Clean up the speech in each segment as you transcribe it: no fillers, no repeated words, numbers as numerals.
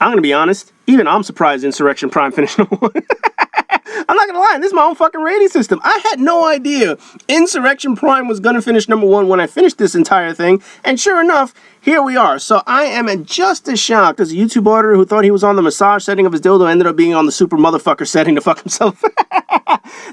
I'm going to be honest, even I'm surprised Insurrection Prime finished number 1. I'm not going to lie, this is my own fucking rating system. I had no idea Insurrection Prime was going to finish number 1 when I finished this entire thing, and sure enough, here we are. So I am just as shocked as a YouTube auditor who thought he was on the massage setting of his dildo ended up being on the super motherfucker setting to fuck himself.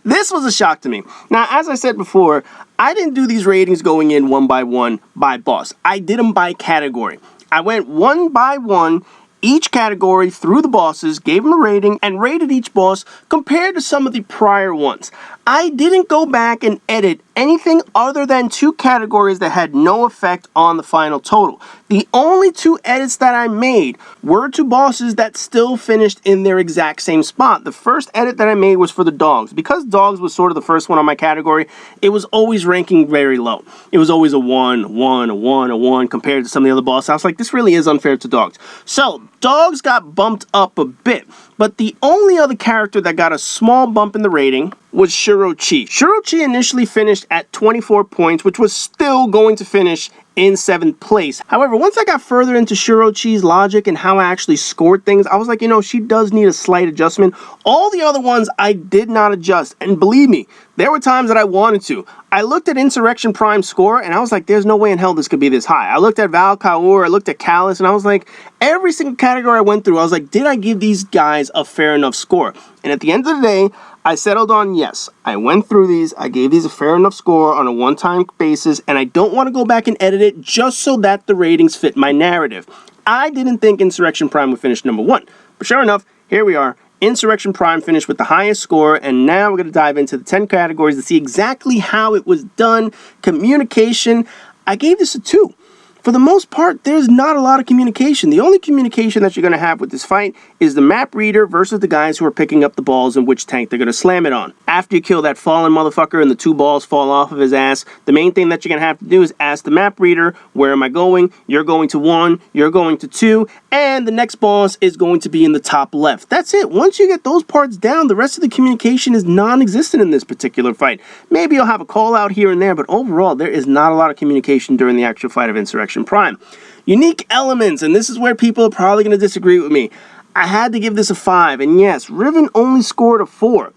This was a shock to me. Now, as I said before, I didn't do these ratings going in one by one by boss. I did them by category. I went one by one, each category through the bosses, gave them a rating, and rated each boss compared to some of the prior ones. I didn't go back and edit anything other than 2 categories that had no effect on the final total. The only 2 edits that I made were to bosses that still finished in their exact same spot. The first edit that I made was for the dogs. Because dogs was sort of the first one on my category, it was always ranking very low. It was always a 1, a 1, a 1, a 1 compared to some of the other bosses. I was like, this really is unfair to dogs. So, dogs got bumped up a bit. But the only other character that got a small bump in the rating was Shirochi. Shirochi initially finished at 24 points, which was still going to finish in 7th place. However, once I got further into Shirochi's logic and how I actually scored things, I was like, you know, she does need a slight adjustment. All the other ones I did not adjust, and believe me, there were times that I wanted to. I looked at Insurrection Prime's score, and I was like, there's no way in hell this could be this high. I looked at Val Kaur, I looked at Callus, and I was like, every single category I went through, I was like, did I give these guys a fair enough score? And at the end of the day, I settled on yes. I went through these, I gave these a fair enough score on a one-time basis, and I don't want to go back and edit it just so that the ratings fit my narrative. I didn't think Insurrection Prime would finish number 1, but sure enough, here we are. Insurrection Prime finished with the highest score, and now we're going to dive into the 10 categories to see exactly how it was done. Communication, I gave this a 2. For the most part, there's not a lot of communication. The only communication that you're going to have with this fight is the map reader versus the guys who are picking up the balls and which tank they're going to slam it on. After you kill that fallen motherfucker and the 2 balls fall off of his ass, the main thing that you're going to have to do is ask the map reader, where am I going? You're going to 1, you're going to 2, and the next boss is going to be in the top left. That's it. Once you get those parts down, the rest of the communication is non-existent in this particular fight. Maybe you'll have a call out here and there, but overall, there is not a lot of communication during the actual fight of Insurrection Prime. Unique elements, and this is where people are probably going to disagree with me. I had to give this a 5, and yes, Riven only scored a 4.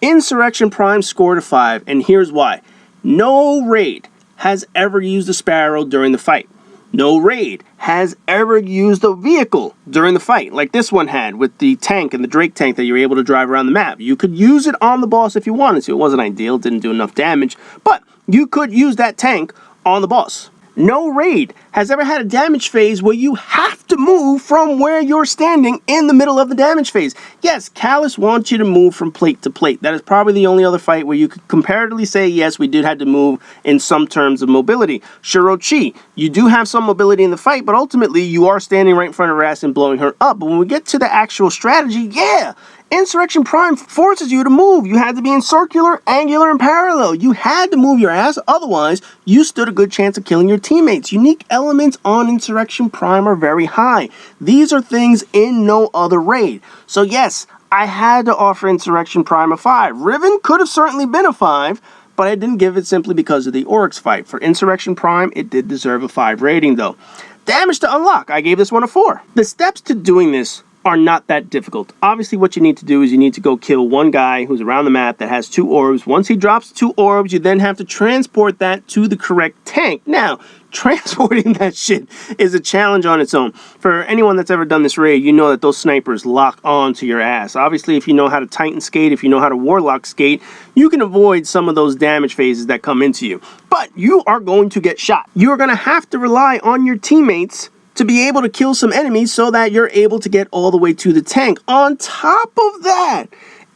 Insurrection Prime scored a 5, and here's why. No raid has ever used a Sparrow during the fight. No raid has ever used a vehicle during the fight, like this one had with the tank and the Drake tank that you were able to drive around the map. You could use it on the boss if you wanted to. It wasn't ideal, it didn't do enough damage, but you could use that tank on the boss. No raid has ever had a damage phase where you have to move from where you're standing in the middle of the damage phase. Yes, Callus wants you to move from plate to plate. That is probably the only other fight where you could comparatively say, yes, we did have to move in some terms of mobility. Shirochi, you do have some mobility in the fight, but ultimately you are standing right in front of her ass and blowing her up. But when we get to the actual strategy, yeah, Insurrection Prime forces you to move. You had to be in circular, angular, and parallel. You had to move your ass, otherwise you stood a good chance of killing your teammates. Unique elements on Insurrection Prime are very high. These are things in no other raid. So yes, I had to offer Insurrection Prime a 5. Riven could have certainly been a 5, but I didn't give it simply because of the Oryx fight. For Insurrection Prime, it did deserve a 5 rating though. Damage to unlock, I gave this one a 4. The steps to doing this are not that difficult. Obviously, what you need to do is you need to go kill one guy who's around the map that has 2 orbs. Once he drops 2 orbs, you then have to transport that to the correct tank. Now, transporting that shit is a challenge on its own. For anyone that's ever done this raid, you know that those snipers lock on to your ass. Obviously, if you know how to Titan skate, if you know how to Warlock skate, you can avoid some of those damage phases that come into you. But you are going to get shot. You are going to have to rely on your teammates to be able to kill some enemies so that you're able to get all the way to the tank. On top of that,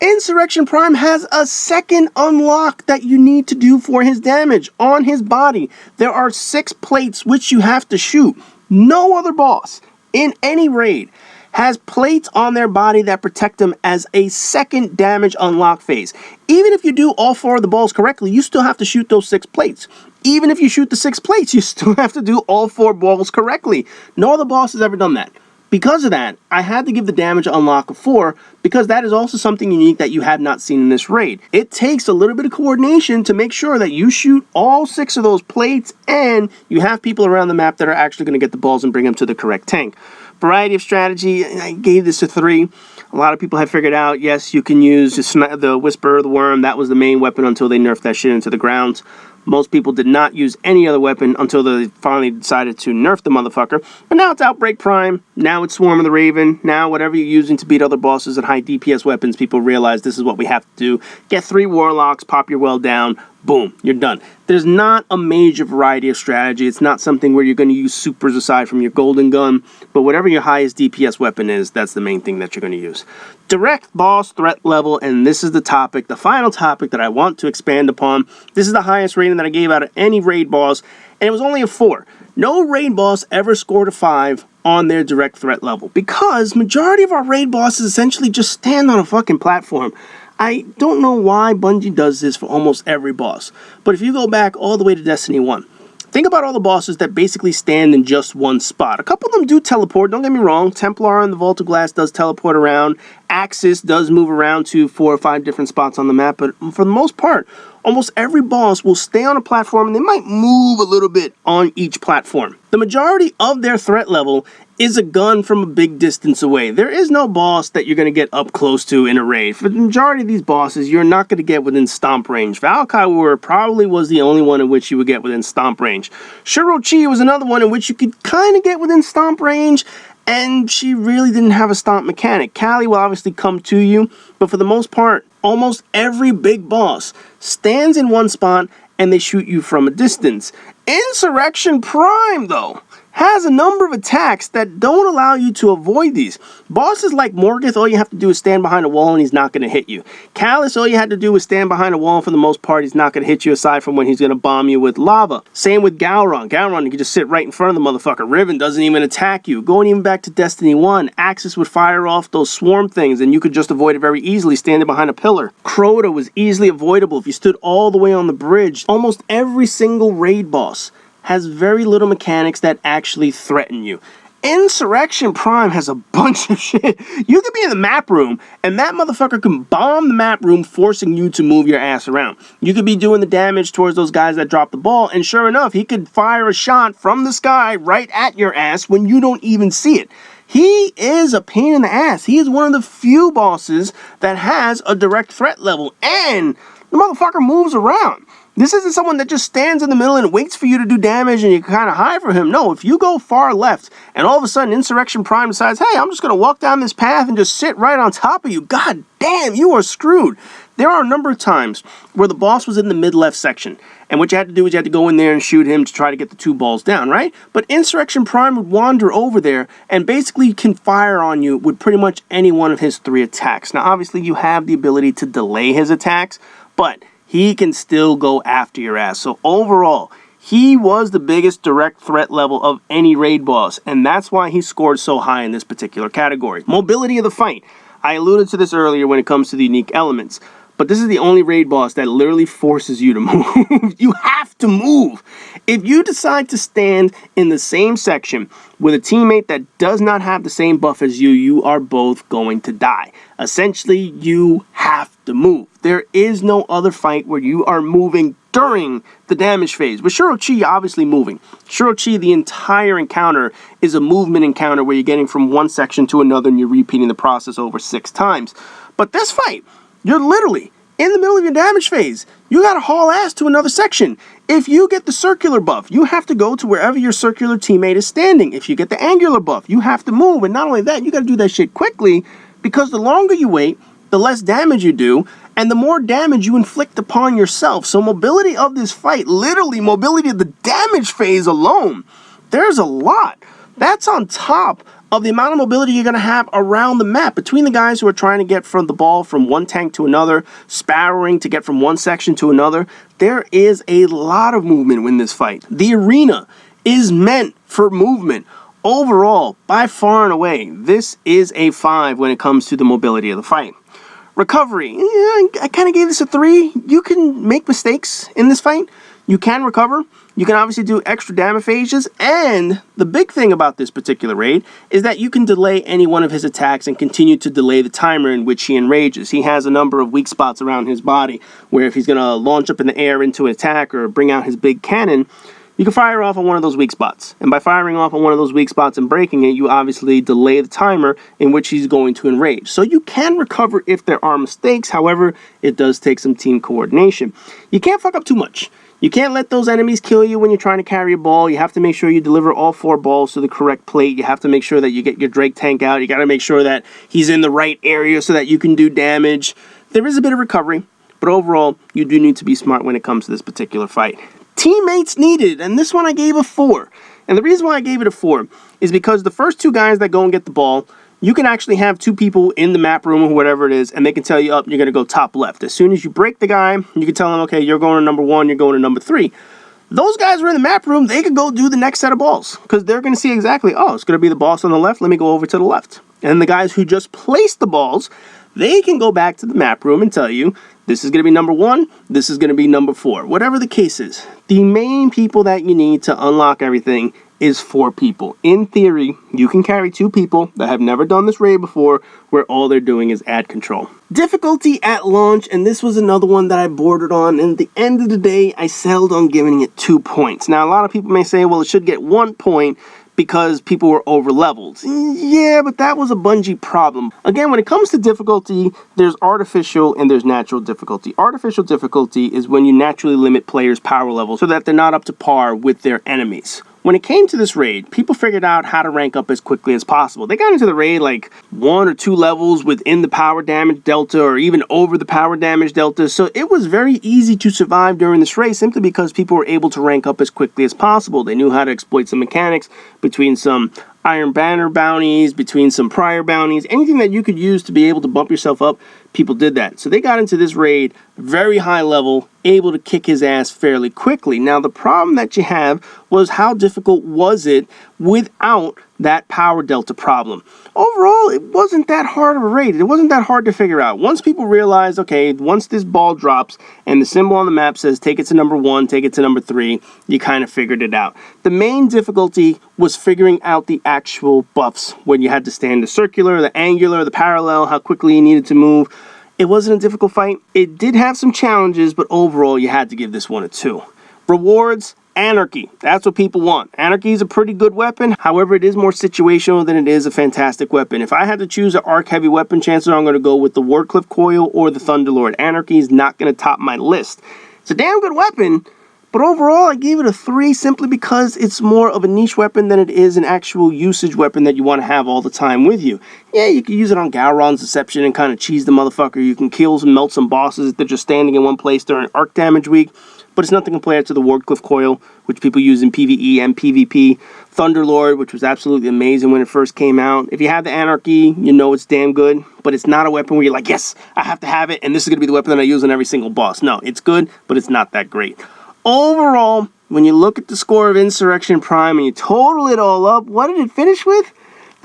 Insurrection Prime has a second unlock that you need to do for his damage. On his body, there are 6 plates which you have to shoot. No other boss in any raid has plates on their body that protect them as a second damage unlock phase. Even if you do all 4 of the balls correctly, you still have to shoot those 6 plates. Even if you shoot the 6 plates, you still have to do all 4 balls correctly. No other boss has ever done that. Because of that, I had to give the damage unlock a 4, because that is also something unique that you have not seen in this raid. It takes a little bit of coordination to make sure that you shoot all 6 of those plates and you have people around the map that are actually going to get the balls and bring them to the correct tank. Variety of strategy, I gave this a 3. A lot of people have figured out, yes, you can use the Whisper, the Worm. That was the main weapon until they nerfed that shit into the ground. Most people did not use any other weapon until they finally decided to nerf the motherfucker. But now it's Outbreak Prime. Now it's Swarm of the Raven. Now whatever you're using to beat other bosses and high DPS weapons, people realize this is what we have to do. Get 3 Warlocks, pop your well down, boom, you're done. There's not a major variety of strategy. It's not something where you're going to use supers aside from your golden gun. But whatever your highest DPS weapon is, that's the main thing that you're going to use. Direct boss threat level, and this is the topic, the final topic that I want to expand upon. This is the highest rating that I gave out of any raid boss, and it was only a 4. No raid boss ever scored a 5 on their direct threat level, because majority of our raid bosses essentially just stand on a fucking platform. I don't know why Bungie does this for almost every boss, but if you go back all the way to Destiny 1, think about all the bosses that basically stand in just one spot. A couple of them do teleport, don't get me wrong. Templar in the Vault of Glass does teleport around. Axis does move around to 4 or 5 different spots on the map, but for the most part, almost every boss will stay on a platform and they might move a little bit on each platform. The majority of their threat level is a gun from a big distance away. There is no boss that you're going to get up close to in a raid. For the majority of these bosses, you're not going to get within stomp range. Valkyrie probably was the only one in which you would get within stomp range. Shirochi was another one in which you could kind of get within stomp range, and she really didn't have a stomp mechanic. Callie will obviously come to you, but for the most part, almost every big boss stands in one spot and they shoot you from a distance. Insurrection Prime, though, has a number of attacks that don't allow you to avoid these. Bosses like Morgoth, all you have to do is stand behind a wall and he's not going to hit you. Callus, all you had to do was stand behind a wall, and for the most part, he's not going to hit you aside from when he's going to bomb you with lava. Same with Gowron. Gowron, you can just sit right in front of the motherfucker. Riven doesn't even attack you. Going even back to Destiny 1, Axis would fire off those swarm things and you could just avoid it very easily standing behind a pillar. Crota was easily avoidable if you stood all the way on the bridge. Almost every single raid boss has very little mechanics that actually threaten you. Insurrection Prime has a bunch of shit. You could be in the map room, and that motherfucker can bomb the map room, forcing you to move your ass around. You could be doing the damage towards those guys that drop the ball, and sure enough, he could fire a shot from the sky right at your ass when you don't even see it. He is a pain in the ass. He is one of the few bosses that has a direct threat level, and the motherfucker moves around. This isn't someone that just stands in the middle and waits for you to do damage and you kind of hide from him. No, if you go far left and all of a sudden Insurrection Prime decides, hey, I'm just going to walk down this path and just sit right on top of you, god damn, you are screwed. There are a number of times where the boss was in the mid-left section, and what you had to do is you had to go in there and shoot him to try to get the 2 balls down, right? But Insurrection Prime would wander over there and basically can fire on you with pretty much any one of his 3 attacks. Now, obviously, you have the ability to delay his attacks, but he can still go after your ass. So overall, he was the biggest direct threat level of any raid boss, and that's why he scored so high in this particular category. Mobility of the fight. I alluded to this earlier when it comes to the unique elements, but this is the only raid boss that literally forces you to move. You have to move. If you decide to stand in the same section with a teammate that does not have the same buff as you, you are both going to die. Essentially, you have to move. There is no other fight where you are moving during the damage phase. With Shirochi, you're obviously moving. Shirochi, the entire encounter is a movement encounter where you're getting from one section to another and you're repeating the process over 6 times. But this fight, you're literally in the middle of your damage phase. You gotta haul ass to another section. If you get the circular buff, you have to go to wherever your circular teammate is standing. If you get the angular buff, you have to move. And not only that, you gotta do that shit quickly, because the longer you wait, the less damage you do, and the more damage you inflict upon yourself. So mobility of this fight, literally mobility of the damage phase alone, there's a lot. That's on top of the amount of mobility you're going to have around the map between the guys who are trying to get from the ball from one tank to another, sparring to get from one section to another. There is a lot of movement in this fight. The arena is meant for movement. Overall, by far and away, this is a 5 when it comes to the mobility of the fight. Recovery, I kind of gave this a 3. You can make mistakes in this fight. You can recover. You can obviously do extra damage phases, and the big thing about this particular raid is that you can delay any one of his attacks and continue to delay the timer in which he enrages. He has a number of weak spots around his body where if he's going to launch up in the air into an attack or bring out his big cannon, you can fire off on one of those weak spots. And by firing off on one of those weak spots and breaking it, you obviously delay the timer in which he's going to enrage. So you can recover if there are mistakes. However, it does take some team coordination. You can't fuck up too much. You can't let those enemies kill you when you're trying to carry a ball. You have to make sure you deliver all 4 balls to the correct plate. You have to make sure that you get your Drake tank out. You got to make sure that he's in the right area so that you can do damage. There is a bit of recovery, but overall, you do need to be smart when it comes to this particular fight. Teammates needed, and this one I gave a 4. And the reason why I gave it a 4 is because the first 2 guys that go and get the ball, you can actually have 2 people in the map room or whatever it is, and they can tell you, up, you're going to go top left. As soon as you break the guy, you can tell them, okay, you're going to number 1, you're going to number 3. Those guys were in the map room, they could go do the next set of balls, because they're going to see exactly, oh, it's going to be the boss on the left, let me go over to the left. And the guys who just placed the balls, they can go back to the map room and tell you, this is going to be number 1, this is going to be number 4. Whatever the case is, the main people that you need to unlock everything is 4 people. In theory, you can carry 2 people that have never done this raid before, where all they're doing is add control. Difficulty at launch, and this was another one that I bordered on, and at the end of the day, I settled on giving it 2 points. Now, a lot of people may say, well, it should get 1 point, because people were over leveled. Yeah, but that was a Bungie problem. Again, when it comes to difficulty, there's artificial and there's natural difficulty. Artificial difficulty is when you naturally limit players' power level so that they're not up to par with their enemies. When it came to this raid, people figured out how to rank up as quickly as possible. They got into the raid like 1 or 2 levels within the power damage delta or even over the power damage delta. So it was very easy to survive during this raid simply because people were able to rank up as quickly as possible. They knew how to exploit some mechanics between some Iron Banner bounties, between some prior bounties, anything that you could use to be able to bump yourself up, people did that. So they got into this raid very high level, able to kick his ass fairly quickly. Now the problem that you have was how difficult was it without that power delta problem. Overall, it wasn't that hard of a raid. It wasn't that hard to figure out. Once people realized, okay, once this ball drops and the symbol on the map says take it to number 1, take it to number 3, you kind of figured it out. The main difficulty was figuring out the actual buffs when you had to stand the circular, the angular, the parallel, how quickly you needed to move. It wasn't a difficult fight. It did have some challenges, but overall, you had to give this one a 2. Rewards, Anarchy. That's what people want. Anarchy is a pretty good weapon. However, it is more situational than it is a fantastic weapon. If I had to choose an arc heavy weapon, chances are I'm going to go with the Wardcliff Coil or the Thunderlord. Anarchy is not going to top my list. It's a damn good weapon, but overall I gave it a 3 simply because it's more of a niche weapon than it is an actual usage weapon that you want to have all the time with you. Yeah, you can use it on Gowron's Deception and kind of cheese the motherfucker. You can kill and melt some bosses if they're just standing in one place during arc damage week. But it's nothing compared to the Wardcliff Coil, which people use in PvE and PvP. Thunderlord, which was absolutely amazing when it first came out. If you have the Anarchy, you know it's damn good. But it's not a weapon where you're like, yes, I have to have it, and this is going to be the weapon that I use on every single boss. No, it's good, but it's not that great. Overall, when you look at the score of Insurrection Prime and you total it all up, what did it finish with?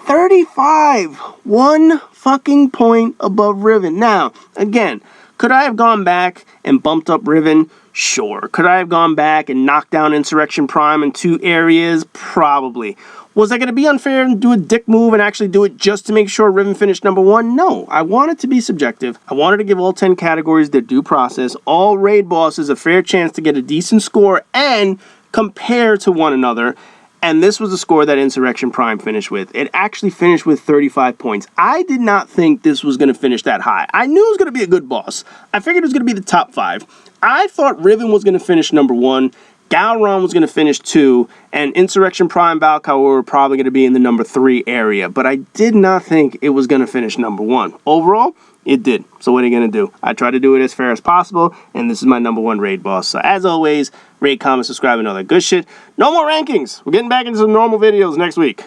35. 1 fucking point above Riven. Now, again, could I have gone back and bumped up Riven? Sure. Could I have gone back and knocked down Insurrection Prime in 2 areas? Probably. Was I going to be unfair and do a dick move and actually do it just to make sure Riven finished number 1? No. I wanted to be subjective. I wanted to give all 10 categories their due process, all raid bosses a fair chance to get a decent score and compare to one another. And this was the score that Insurrection Prime finished with. It actually finished with 35 points. I did not think this was going to finish that high. I knew it was going to be a good boss. I figured it was going to be the top 5. I thought Riven was going to finish number 1, Gowron was going to finish 2, and Insurrection Prime Valkyrie were probably going to be in the number 3 area. But I did not think it was going to finish number 1. Overall, it did. So what are you going to do? I try to do it as fair as possible, and this is my number 1 raid boss. So as always, rate, comment, subscribe, and all that good shit. No more rankings. We're getting back into some normal videos next week.